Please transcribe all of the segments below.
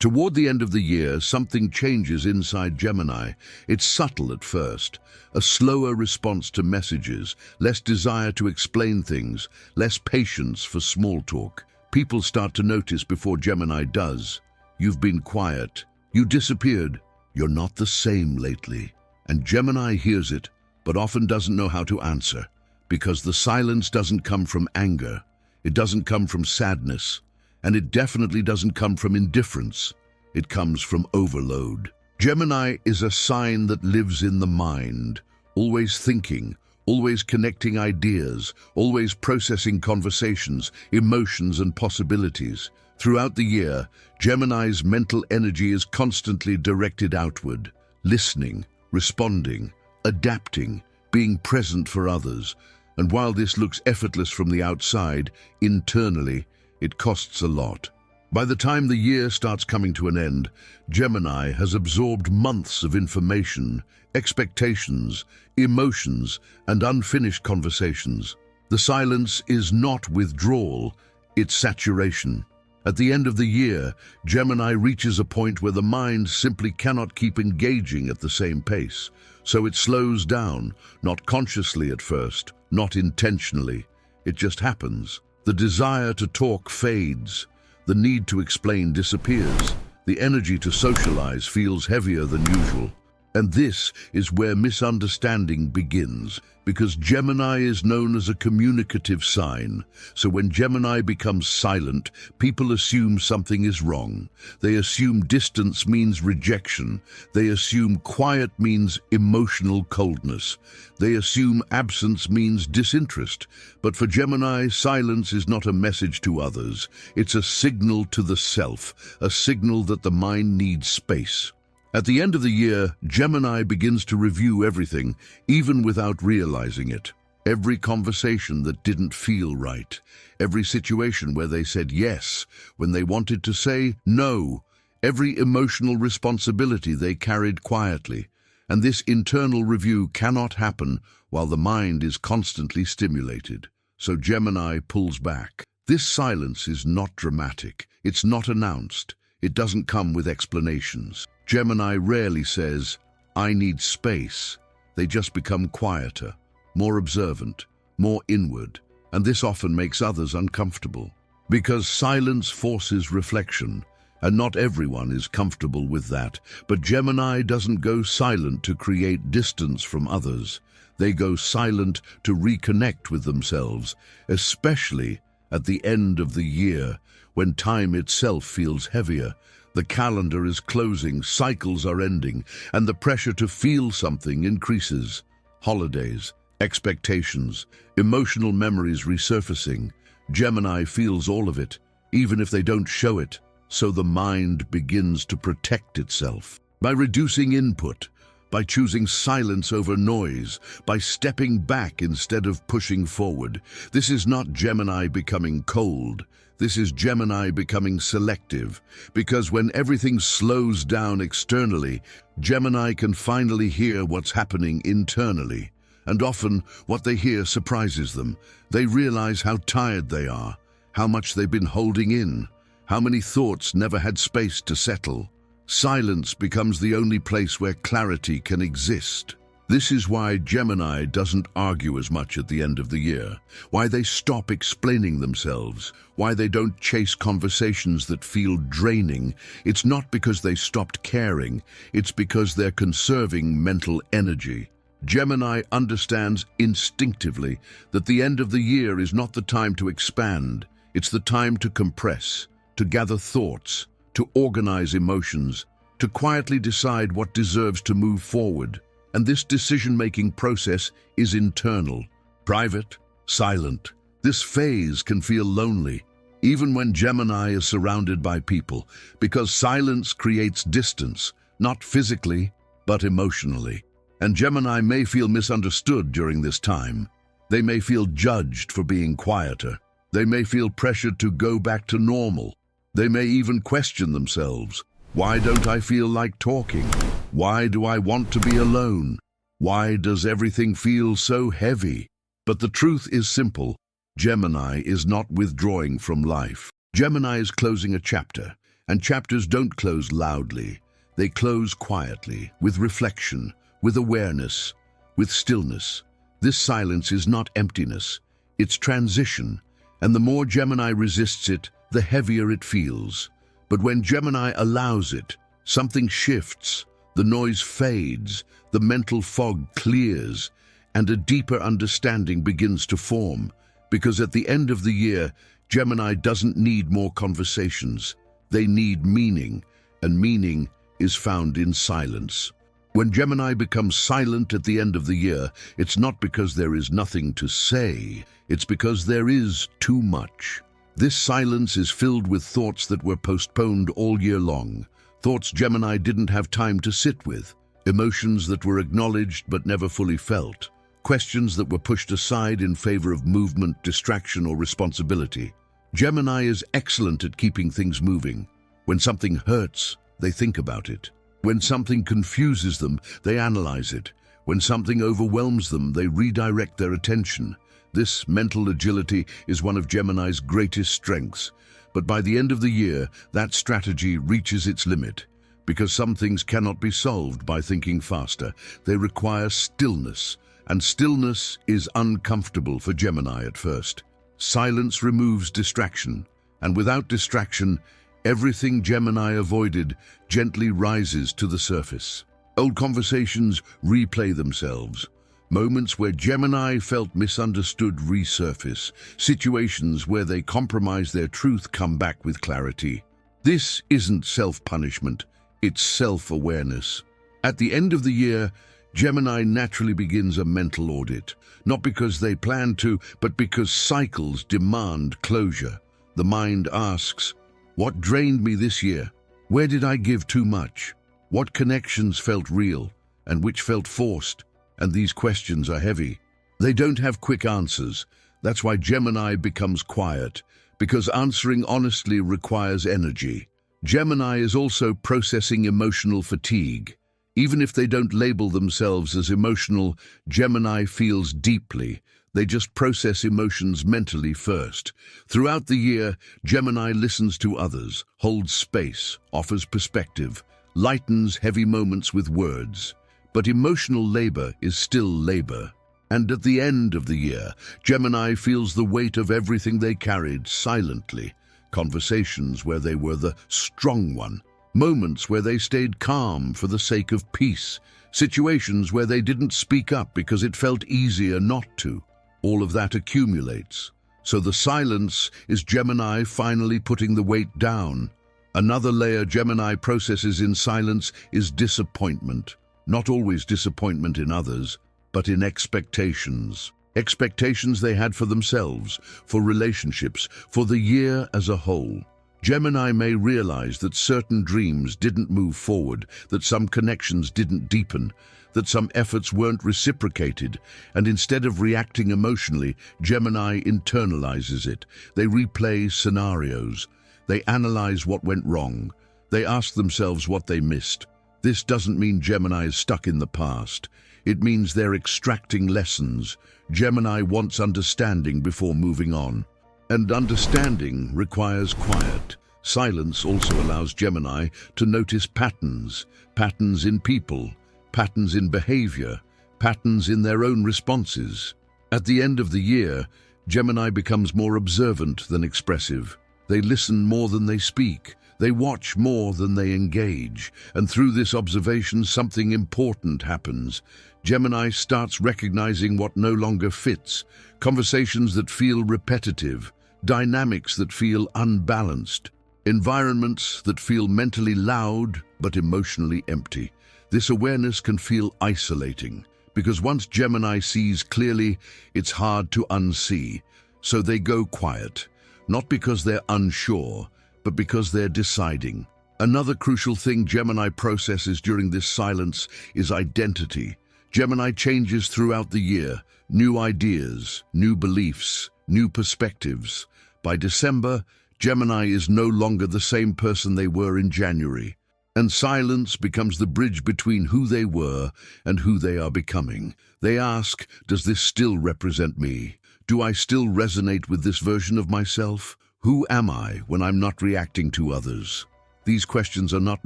Toward the end of the year, something changes inside Gemini. It's subtle at first. A slower response to messages, less desire to explain things, less patience for small talk. People start to notice before Gemini does. You've been quiet. You disappeared. You're not the same lately. And Gemini hears it, but often doesn't know how to answer. Because the silence doesn't come from anger. It doesn't come from sadness. And it definitely doesn't come from indifference. It comes from overload. Gemini is a sign that lives in the mind, always thinking, always connecting ideas, always processing conversations, emotions, and possibilities. Throughout the year, Gemini's mental energy is constantly directed outward, listening, responding, adapting, being present for others. And while this looks effortless from the outside, internally, it costs a lot. By the time the year starts coming to an end, Gemini has absorbed months of information, expectations, emotions, and unfinished conversations. The silence is not withdrawal, it's saturation. At the end of the year, Gemini reaches a point where the mind simply cannot keep engaging at the same pace. So it slows down, not consciously at first, not intentionally. It just happens. The desire to talk fades. The need to explain disappears. The energy to socialize feels heavier than usual. And this is where misunderstanding begins, because Gemini is known as a communicative sign. So when Gemini becomes silent, people assume something is wrong. They assume distance means rejection. They assume quiet means emotional coldness. They assume absence means disinterest. But for Gemini, silence is not a message to others. It's a signal to the self, a signal that the mind needs space. At the end of the year, Gemini begins to review everything, even without realizing it. Every conversation that didn't feel right. Every situation where they said yes when they wanted to say no. Every emotional responsibility they carried quietly. And this internal review cannot happen while the mind is constantly stimulated. So Gemini pulls back. This silence is not dramatic. It's not announced. It doesn't come with explanations. Gemini rarely says, "I need space." They just become quieter, more observant, more inward, and this often makes others uncomfortable. Because silence forces reflection, and not everyone is comfortable with that. But Gemini doesn't go silent to create distance from others. They go silent to reconnect with themselves, especially at the end of the year, when time itself feels heavier. The calendar is closing, cycles are ending, and the pressure to feel something increases. Holidays, expectations, emotional memories resurfacing. Gemini feels all of it, even if they don't show it. So the mind begins to protect itself. By reducing input, by choosing silence over noise, by stepping back instead of pushing forward. This is not Gemini becoming cold. This is Gemini becoming selective, because when everything slows down externally, Gemini can finally hear what's happening internally. And often, what they hear surprises them. They realize how tired they are, how much they've been holding in, how many thoughts never had space to settle. Silence becomes the only place where clarity can exist. This is why Gemini doesn't argue as much at the end of the year, why they stop explaining themselves, why they don't chase conversations that feel draining. It's not because they stopped caring, it's because they're conserving mental energy. Gemini understands instinctively that the end of the year is not the time to expand, it's the time to compress, to gather thoughts, to organize emotions, to quietly decide what deserves to move forward. And this decision-making process is internal, private, silent. This phase can feel lonely, even when Gemini is surrounded by people, because silence creates distance, not physically, but emotionally. And Gemini may feel misunderstood during this time. They may feel judged for being quieter. They may feel pressured to go back to normal. They may even question themselves. Why don't I feel like talking? Why do I want to be alone? Why does everything feel so heavy? But the truth is simple. Gemini is not withdrawing from life. Gemini is closing a chapter. And chapters don't close loudly. They close quietly, with reflection, with awareness, with stillness. This silence is not emptiness, it's transition, and the more Gemini resists it, the heavier it feels. But when Gemini allows it, something shifts, the noise fades, the mental fog clears, and a deeper understanding begins to form. Because at the end of the year, Gemini doesn't need more conversations. They need meaning, and meaning is found in silence. When Gemini becomes silent at the end of the year, it's not because there is nothing to say, it's because there is too much. This silence is filled with thoughts that were postponed all year long, thoughts Gemini didn't have time to sit with, emotions that were acknowledged but never fully felt, questions that were pushed aside in favor of movement, distraction, or responsibility. Gemini is excellent at keeping things moving. When something hurts, they think about it. When something confuses them, they analyze it. When something overwhelms them, they redirect their attention. This mental agility is one of Gemini's greatest strengths. But by the end of the year, that strategy reaches its limit. Because some things cannot be solved by thinking faster. They require stillness, and stillness is uncomfortable for Gemini at first. Silence removes distraction, and without distraction, everything Gemini avoided gently rises to the surface. Old conversations replay themselves. Moments where Gemini felt misunderstood resurface. Situations where they compromise their truth come back with clarity. This isn't self-punishment, it's self-awareness. At the end of the year, Gemini naturally begins a mental audit, not because they plan to, but because cycles demand closure. The mind asks, what drained me this year? Where did I give too much? What connections felt real and which felt forced? And these questions are heavy. They don't have quick answers. That's why Gemini becomes quiet, because answering honestly requires energy. Gemini is also processing emotional fatigue. Even if they don't label themselves as emotional, Gemini feels deeply. They just process emotions mentally first. Throughout the year, Gemini listens to others, holds space, offers perspective, lightens heavy moments with words. But emotional labor is still labor. And at the end of the year, Gemini feels the weight of everything they carried silently. Conversations where they were the strong one. Moments where they stayed calm for the sake of peace. Situations where they didn't speak up because it felt easier not to. All of that accumulates. So the silence is Gemini finally putting the weight down. Another layer Gemini processes in silence is disappointment. Not always disappointment in others, but in expectations. Expectations they had for themselves, for relationships, for the year as a whole. Gemini may realize that certain dreams didn't move forward, that some connections didn't deepen, that some efforts weren't reciprocated, and instead of reacting emotionally, Gemini internalizes it. They replay scenarios. They analyze what went wrong. They ask themselves what they missed. This doesn't mean Gemini is stuck in the past. It means they're extracting lessons. Gemini wants understanding before moving on. And understanding requires quiet. Silence also allows Gemini to notice patterns. Patterns in people, patterns in behavior, patterns in their own responses. At the end of the year, Gemini becomes more observant than expressive. They listen more than they speak. They watch more than they engage, and through this observation something important happens. Gemini starts recognizing what no longer fits, conversations that feel repetitive, dynamics that feel unbalanced, environments that feel mentally loud but emotionally empty. This awareness can feel isolating, because once Gemini sees clearly, it's hard to unsee. So they go quiet, not because they're unsure, but because they're deciding. Another crucial thing Gemini processes during this silence is identity. Gemini changes throughout the year. New ideas, new beliefs, new perspectives. By December, Gemini is no longer the same person they were in January. And silence becomes the bridge between who they were and who they are becoming. They ask, does this still represent me? Do I still resonate with this version of myself? Who am I when I'm not reacting to others? These questions are not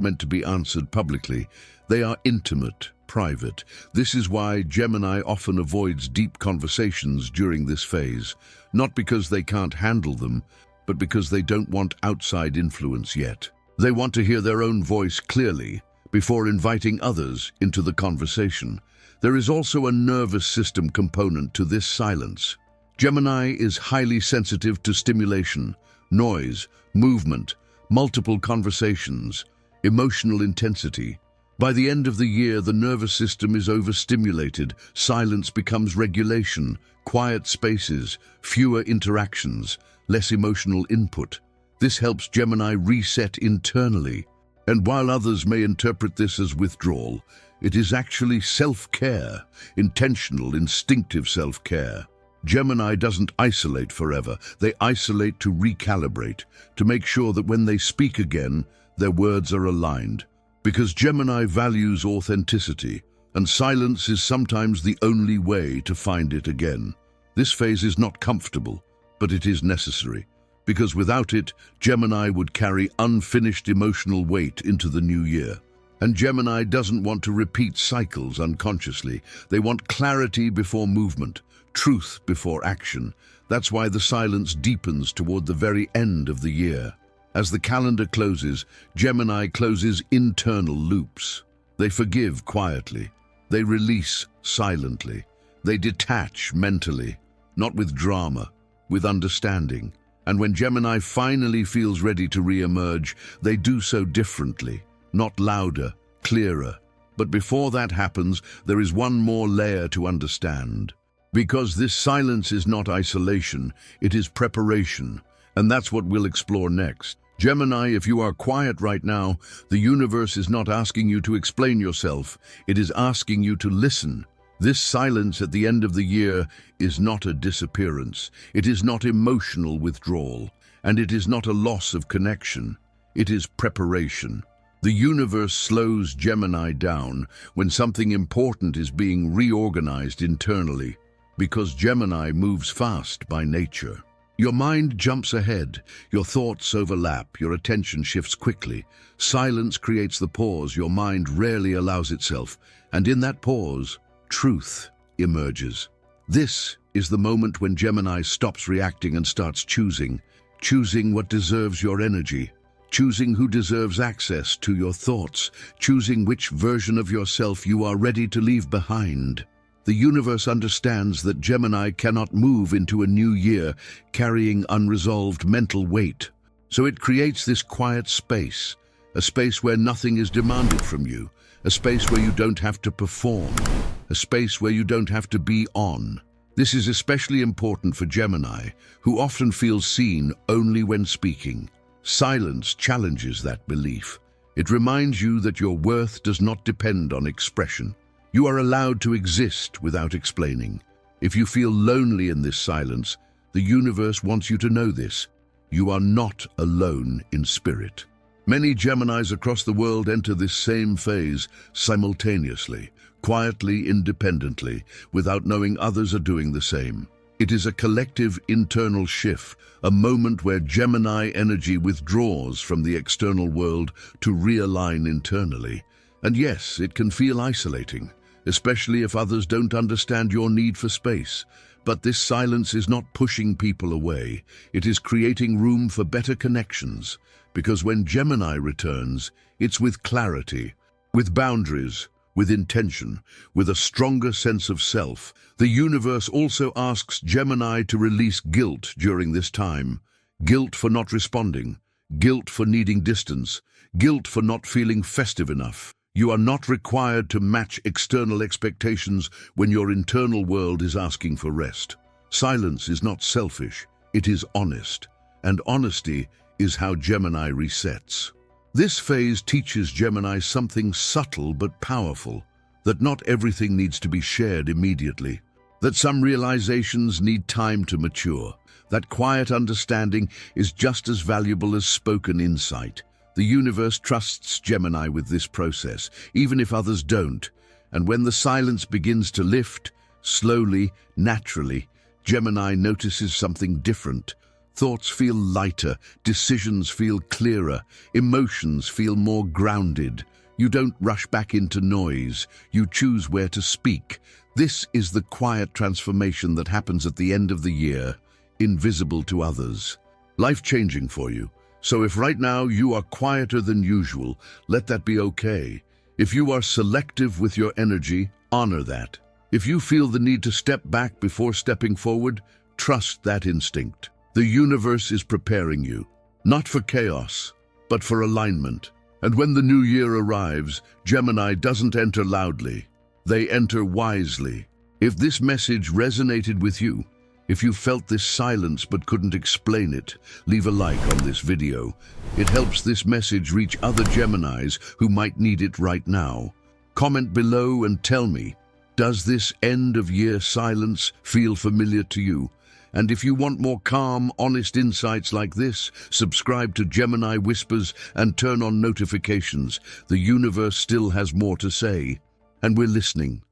meant to be answered publicly. They are intimate, private. This is why Gemini often avoids deep conversations during this phase, not because they can't handle them, but because they don't want outside influence yet. They want to hear their own voice clearly before inviting others into the conversation. There is also a nervous system component to this silence. Gemini is highly sensitive to stimulation, noise, movement, multiple conversations, emotional intensity. By the end of the year, the nervous system is overstimulated. Silence becomes regulation, quiet spaces, fewer interactions, less emotional input. This helps Gemini reset internally. And while others may interpret this as withdrawal, it is actually self-care, intentional, instinctive self-care. Gemini doesn't isolate forever. They isolate to recalibrate, to make sure that when they speak again, their words are aligned. Because Gemini values authenticity, and silence is sometimes the only way to find it again. This phase is not comfortable, but it is necessary. Because without it, Gemini would carry unfinished emotional weight into the new year. And Gemini doesn't want to repeat cycles unconsciously. They want clarity before movement, truth before action. That's why the silence deepens toward the very end of the year. As the calendar closes, Gemini closes internal loops. They forgive quietly. They release silently. They detach mentally, not with drama, with understanding. And when Gemini finally feels ready to re-emerge, they do so differently, not louder, clearer. But before that happens, there is one more layer to understand. Because this silence is not isolation, it is preparation. And that's what we'll explore next. Gemini, if you are quiet right now, the universe is not asking you to explain yourself. It is asking you to listen. This silence at the end of the year is not a disappearance. It is not emotional withdrawal. And it is not a loss of connection. It is preparation. The universe slows Gemini down when something important is being reorganized internally, because Gemini moves fast by nature. Your mind jumps ahead, your thoughts overlap, your attention shifts quickly. Silence creates the pause your mind rarely allows itself, and in that pause, truth emerges. This is the moment when Gemini stops reacting and starts choosing what deserves your energy, choosing who deserves access to your thoughts, choosing which version of yourself you are ready to leave behind. The universe understands that Gemini cannot move into a new year carrying unresolved mental weight. So it creates this quiet space, a space where nothing is demanded from you, a space where you don't have to perform, a space where you don't have to be on. This is especially important for Gemini, who often feels seen only when speaking. Silence challenges that belief. It reminds you that your worth does not depend on expression. You are allowed to exist without explaining. If you feel lonely in this silence, the universe wants you to know this. You are not alone in spirit. Many Geminis across the world enter this same phase simultaneously, quietly, independently, without knowing others are doing the same. It is a collective internal shift, a moment where Gemini energy withdraws from the external world to realign internally. And yes, it can feel isolating, especially if others don't understand your need for space. But this silence is not pushing people away. It is creating room for better connections, because when Gemini returns, it's with clarity, with boundaries, with intention, with a stronger sense of self. The universe also asks Gemini to release guilt during this time. Guilt for not responding, guilt for needing distance, guilt for not feeling festive enough. You are not required to match external expectations when your internal world is asking for rest. Silence is not selfish, it is honest. And honesty is how Gemini resets. This phase teaches Gemini something subtle but powerful, that not everything needs to be shared immediately, that some realizations need time to mature, that quiet understanding is just as valuable as spoken insight. The universe trusts Gemini with this process, even if others don't. And when the silence begins to lift, slowly, naturally, Gemini notices something different. Thoughts feel lighter, decisions feel clearer, emotions feel more grounded. You don't rush back into noise, you choose where to speak. This is the quiet transformation that happens at the end of the year, invisible to others. Life-changing for you. So if right now you are quieter than usual, let that be okay. If you are selective with your energy, honor that. If you feel the need to step back before stepping forward, trust that instinct. The universe is preparing you, not for chaos, but for alignment. And when the new year arrives, Gemini doesn't enter loudly. They enter wisely. If this message resonated with you, if you felt this silence but couldn't explain it, leave a like on this video. It helps this message reach other Geminis who might need it right now. Comment below and tell me, does this end-of-year silence feel familiar to you? And if you want more calm, honest insights like this, subscribe to Gemini Whispers and turn on notifications. The universe still has more to say, and we're listening.